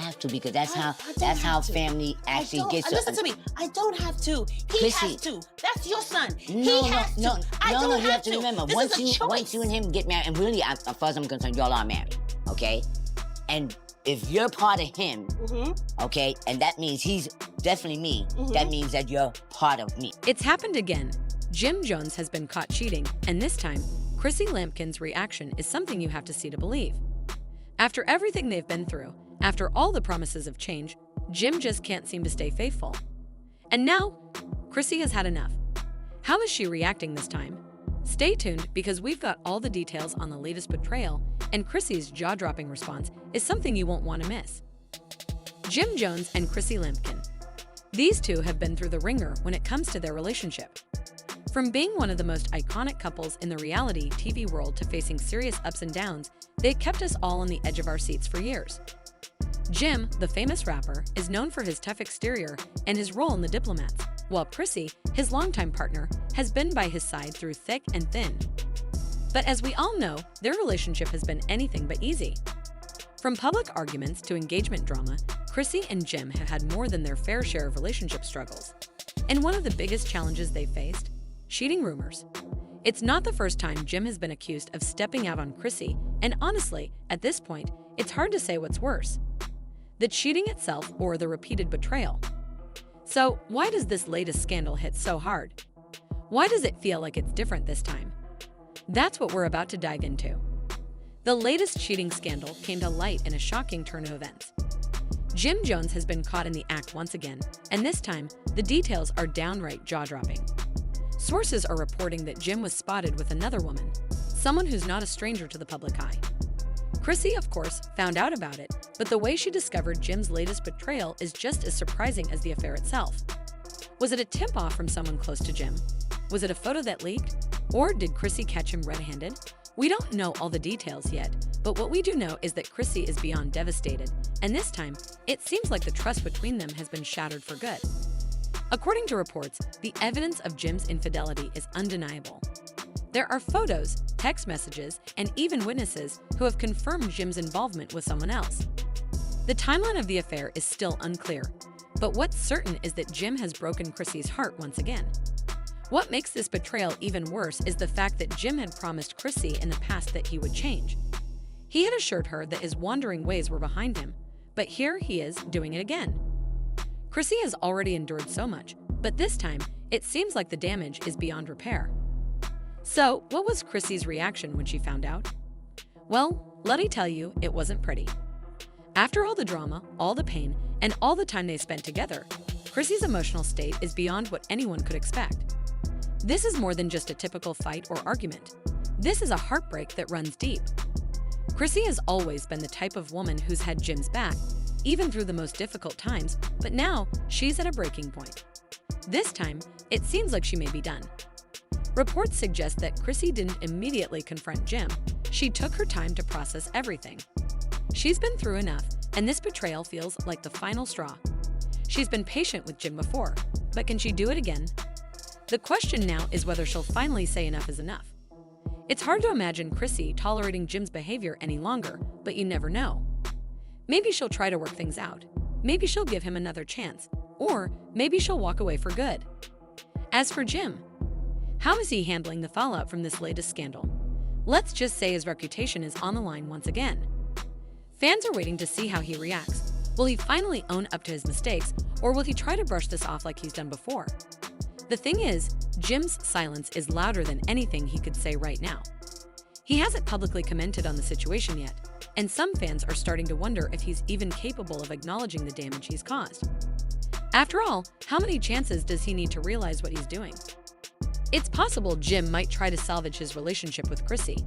have to because that's how have to. family actually gets. Listen to me. I don't have to. He Chrissy, has to. That's your son. No, He has to. I don't you have have to remember. This is a choice. Once you and him get married, and really, as far as I'm concerned, y'all are married, okay? And if you're part of him, okay, and that means he's definitely me, that means that you're part of me. It's happened again. Jim Jones has been caught cheating, and this time, Chrissy Lampkin's reaction is something you have to see to believe. After everything they've been through, after all the promises of change, Jim just can't seem to stay faithful. And now, Chrissy has had enough. How is she reacting this time? Stay tuned because we've got all the details on the latest betrayal, and Chrissy's jaw-dropping response is something you won't want to miss. Jim Jones and Chrissy Lampkin. These two have been through the ringer when it comes to their relationship. From being one of the most iconic couples in the reality TV world to facing serious ups and downs, they kept us all on the edge of our seats for years. Jim, the famous rapper, is known for his tough exterior and his role in The Diplomats, while Chrissy, his longtime partner, has been by his side through thick and thin. But as we all know, their relationship has been anything but easy. From public arguments to engagement drama, Chrissy and Jim have had more than their fair share of relationship struggles. And one of the biggest challenges they faced? Cheating rumors. It's not the first time Jim has been accused of stepping out on Chrissy, and honestly, at this point, it's hard to say what's worse: the cheating itself or the repeated betrayal. So, why does this latest scandal hit so hard? Why does it feel like it's different this time? That's what we're about to dive into. The latest cheating scandal came to light in a shocking turn of events. Jim Jones has been caught in the act once again, and this time, the details are downright jaw-dropping. Sources are reporting that Jim was spotted with another woman, someone who's not a stranger to the public eye. Chrissy, of course, found out about it, but the way she discovered Jim's latest betrayal is just as surprising as the affair itself. Was it a tip-off from someone close to Jim? Was it a photo that leaked? Or did Chrissy catch him red-handed? We don't know all the details yet, but what we do know is that Chrissy is beyond devastated, and this time, it seems like the trust between them has been shattered for good. According to reports, the evidence of Jim's infidelity is undeniable. There are photos, text messages, and even witnesses who have confirmed Jim's involvement with someone else. The timeline of the affair is still unclear, but what's certain is that Jim has broken Chrissy's heart once again. What makes this betrayal even worse is the fact that Jim had promised Chrissy in the past that he would change. He had assured her that his wandering ways were behind him, but here he is doing it again. Chrissy has already endured so much, but this time, it seems like the damage is beyond repair. So, what was Chrissy's reaction when she found out? Well, let me tell you, it wasn't pretty. After all the drama, all the pain, and all the time they spent together, Chrissy's emotional state is beyond what anyone could expect. This is more than just a typical fight or argument. This is a heartbreak that runs deep. Chrissy has always been the type of woman who's had Jim's back, even through the most difficult times, but now she's at a breaking point. This time, it seems like she may be done. Reports suggest that Chrissy didn't immediately confront Jim. She took her time to process everything. She's been through enough, and this betrayal feels like the final straw. She's been patient with Jim before, but can she do it again? The question now is whether she'll finally say enough is enough. It's hard to imagine Chrissy tolerating Jim's behavior any longer, but you never know. Maybe she'll try to work things out. Maybe she'll give him another chance. Or maybe she'll walk away for good. As for Jim, how is he handling the fallout from this latest scandal? Let's just say his reputation is on the line once again. Fans are waiting to see how he reacts. Will he finally own up to his mistakes, or will he try to brush this off like he's done before? The thing is, Jim's silence is louder than anything he could say right now. He hasn't publicly commented on the situation yet, and some fans are starting to wonder if he's even capable of acknowledging the damage he's caused. After all, how many chances does he need to realize what he's doing? It's possible Jim might try to salvage his relationship with Chrissy.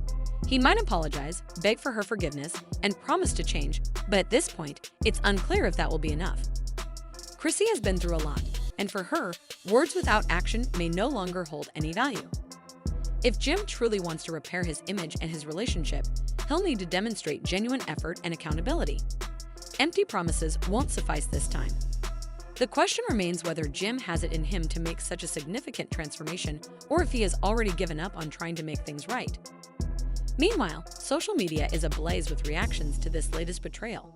He might apologize, beg for her forgiveness, and promise to change, but at this point, it's unclear if that will be enough. Chrissy has been through a lot, and for her, words without action may no longer hold any value. If Jim truly wants to repair his image and his relationship, he'll need to demonstrate genuine effort and accountability. Empty promises won't suffice this time. The question remains whether Jim has it in him to make such a significant transformation, or if he has already given up on trying to make things right. Meanwhile, social media is ablaze with reactions to this latest betrayal.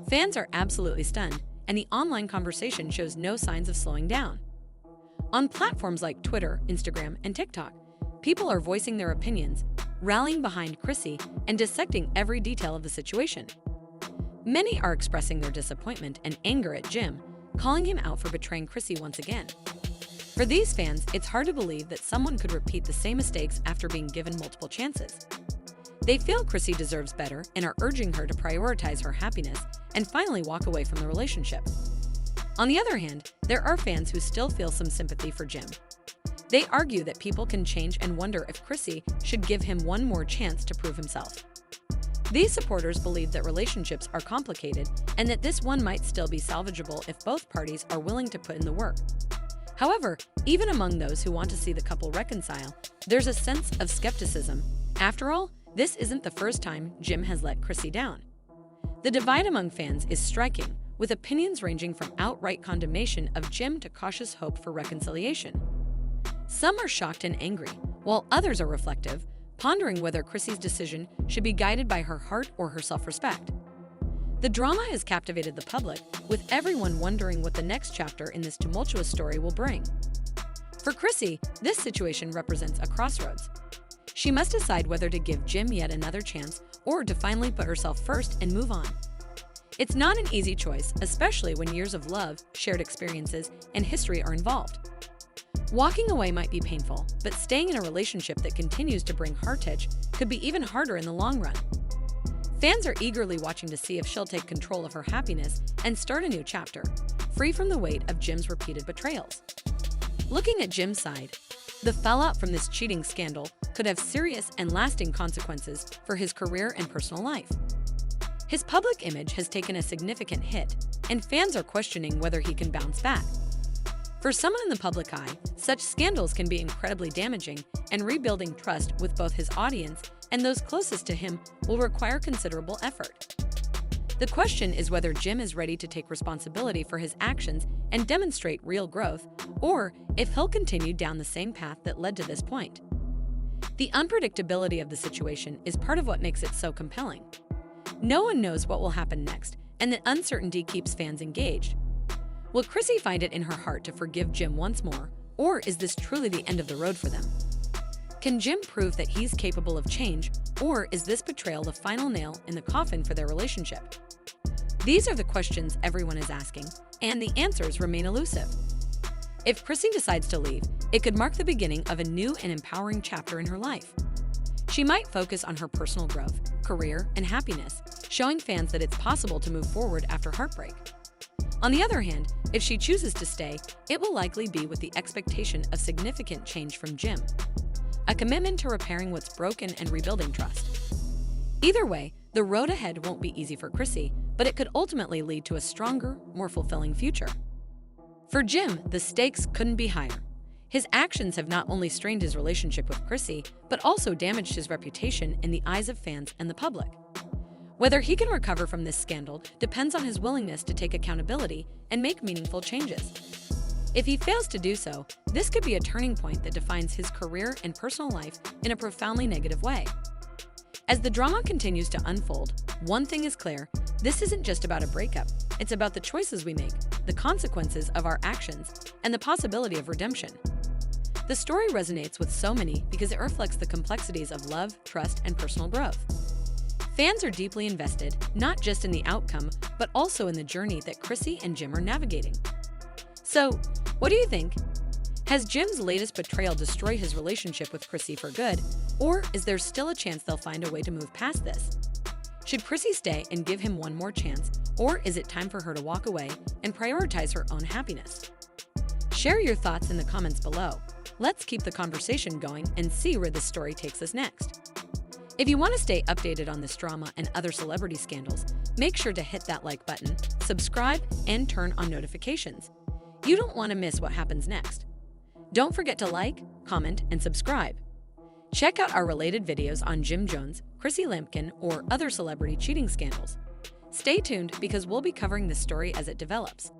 Fans are absolutely stunned, and the online conversation shows no signs of slowing down. On platforms like Twitter, Instagram, and TikTok, people are voicing their opinions, rallying behind Chrissy, and dissecting every detail of the situation. Many are expressing their disappointment and anger at Jim, calling him out for betraying Chrissy once again. For these fans, it's hard to believe that someone could repeat the same mistakes after being given multiple chances. They feel Chrissy deserves better and are urging her to prioritize her happiness and finally walk away from the relationship. On the other hand, there are fans who still feel some sympathy for Jim. They argue that people can change and wonder if Chrissy should give him one more chance to prove himself. These supporters believe that relationships are complicated and that this one might still be salvageable if both parties are willing to put in the work. However, even among those who want to see the couple reconcile, there's a sense of skepticism. After all, this isn't the first time Jim has let Chrissy down. The divide among fans is striking, with opinions ranging from outright condemnation of Jim to cautious hope for reconciliation. Some are shocked and angry, while others are reflective, pondering whether Chrissy's decision should be guided by her heart or her self-respect. The drama has captivated the public, with everyone wondering what the next chapter in this tumultuous story will bring. For Chrissy, this situation represents a crossroads. She must decide whether to give Jim yet another chance or to finally put herself first and move on. It's not an easy choice, especially when years of love, shared experiences, and history are involved. Walking away might be painful, but staying in a relationship that continues to bring heartache could be even harder in the long run. Fans are eagerly watching to see if she'll take control of her happiness and start a new chapter, free from the weight of Jim's repeated betrayals. Looking at Jim's side, the fallout from this cheating scandal could have serious and lasting consequences for his career and personal life. His public image has taken a significant hit, and fans are questioning whether he can bounce back. For someone in the public eye, such scandals can be incredibly damaging, and rebuilding trust with both his audience and those closest to him will require considerable effort. The question is whether Jim is ready to take responsibility for his actions and demonstrate real growth, or if he'll continue down the same path that led to this point. The unpredictability of the situation is part of what makes it so compelling. No one knows what will happen next, and the uncertainty keeps fans engaged. Will Chrissy find it in her heart to forgive Jim once more, or is this truly the end of the road for them? Can Jim prove that he's capable of change, or is this betrayal the final nail in the coffin for their relationship? These are the questions everyone is asking, and the answers remain elusive. If Chrissy decides to leave, it could mark the beginning of a new and empowering chapter in her life. She might focus on her personal growth, career, and happiness, showing fans that it's possible to move forward after heartbreak. On the other hand, if she chooses to stay, it will likely be with the expectation of significant change from Jim, a commitment to repairing what's broken and rebuilding trust. Either way, the road ahead won't be easy for Chrissy, but it could ultimately lead to a stronger, more fulfilling future. For Jim, the stakes couldn't be higher. His actions have not only strained his relationship with Chrissy, but also damaged his reputation in the eyes of fans and the public. Whether he can recover from this scandal depends on his willingness to take accountability and make meaningful changes. If he fails to do so, this could be a turning point that defines his career and personal life in a profoundly negative way. As the drama continues to unfold, one thing is clear: this isn't just about a breakup. It's about the choices we make, the consequences of our actions, and the possibility of redemption. The story resonates with so many because it reflects the complexities of love, trust, and personal growth. Fans are deeply invested, not just in the outcome, but also in the journey that Chrissy and Jim are navigating. So, what do you think? Has Jim's latest betrayal destroyed his relationship with Chrissy for good, or is there still a chance they'll find a way to move past this? Should Chrissy stay and give him one more chance, or is it time for her to walk away and prioritize her own happiness? Share your thoughts in the comments below. Let's keep the conversation going and see where this story takes us next. If you want to stay updated on this drama and other celebrity scandals, make sure to hit that like button, subscribe, and turn on notifications. You don't want to miss what happens next. Don't forget to like, comment, and subscribe. Check out our related videos on Jim Jones, Chrissy Lampkin, or other celebrity cheating scandals. Stay tuned because we'll be covering this story as it develops.